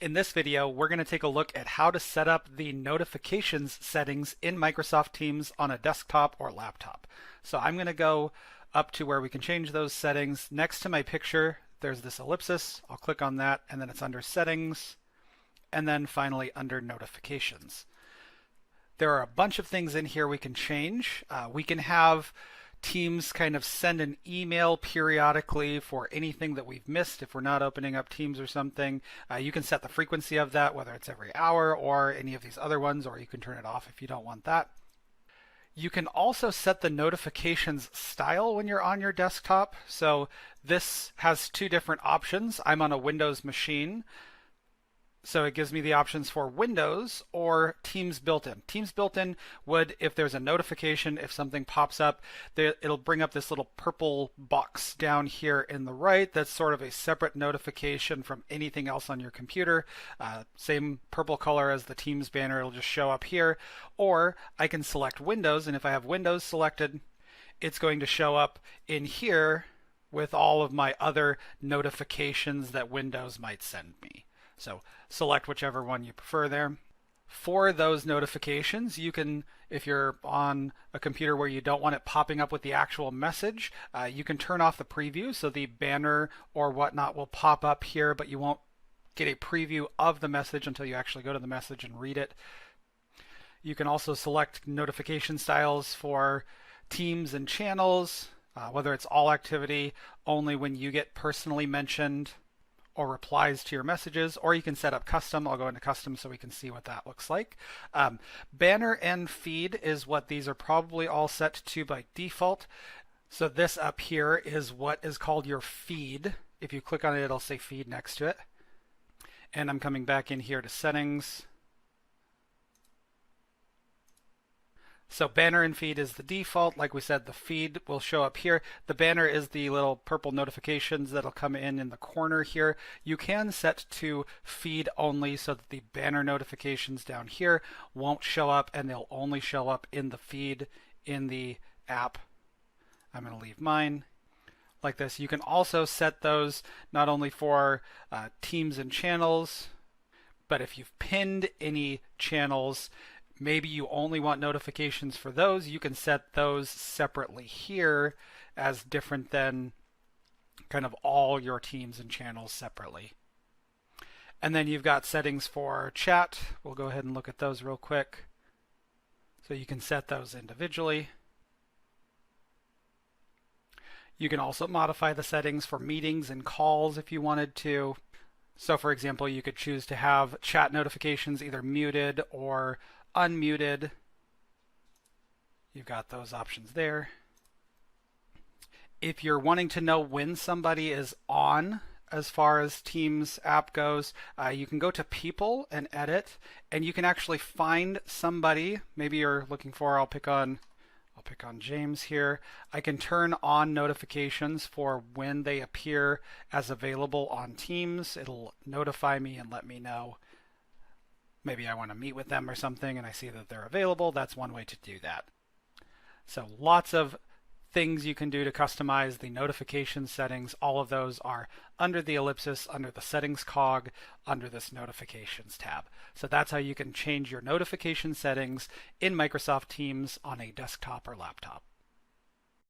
In this video, we're going to take a look at how to set up the notifications settings in Microsoft Teams on a desktop or laptop. So I'm going to go up to where we can change those settings. Next to my picture, there's this ellipsis. I'll click on that, and then it's under Settings, and then finally under Notifications. There are a bunch of things in here we can change. We can have Teams kind of send an email periodically for anything that we've missed if we're not opening up Teams or something. You can set the frequency of that, whether it's every hour or any of these other ones, or you can turn it off if you don't want that. You can also set the notifications style when you're on your desktop. So this has two different options. I'm on a Windows machine, so it gives me the options for Windows or Teams built-in. Teams built-in would, if there's a notification, if something pops up, it'll bring up this little purple box down here in the right. That's sort of a separate notification from anything else on your computer. Same purple color as the Teams banner, it'll just show up here. Or I can select Windows, and if I have Windows selected, it's going to show up in here with all of my other notifications that Windows might send me. So select whichever one you prefer there. For those notifications, you can, if you're on a computer where you don't want it popping up with the actual message, you can turn off the preview so the banner or whatnot will pop up here, but you won't get a preview of the message until you actually go to the message and read it. You can also select notification styles for teams and channels, whether it's all activity, only when you get personally mentioned, or replies to your messages, or you can set up custom. I'll go into custom so we can see what that looks like. Banner and feed is what these are probably all set to by default. So this up here is what is called your feed. If you click on it, it'll say feed next to it. And I'm coming back in here to settings. So banner and feed is the default. Like we said, the feed will show up here. The banner is the little purple notifications that'll come in the corner here. You can set to feed only so that the banner notifications down here won't show up, and they'll only show up in the feed in the app. I'm going to leave mine like this. You can also set those not only for teams and channels, but if you've pinned any channels, maybe you only want notifications for those, you can set those separately here as different than kind of all your teams and channels separately. And then you've got settings for chat. We'll go ahead and look at those real quick. So you can set those individually. You can also modify the settings for meetings and calls if you wanted to. So for example, you could choose to have chat notifications either muted or unmuted. You've got those options there. If you're wanting to know when somebody is on as far as Teams app goes, you can go to People and Edit, and you can actually find somebody. Maybe you're looking for, I'll pick on James here. I can turn on notifications for when they appear as available on Teams. It'll notify me and let me know. Maybe I want to meet with them or something and I see that they're available. That's one way to do that. So lots of things you can do to customize the notification settings. All of those are under the ellipsis, under the settings cog, under this notifications tab. So that's how you can change your notification settings in Microsoft Teams on a desktop or laptop.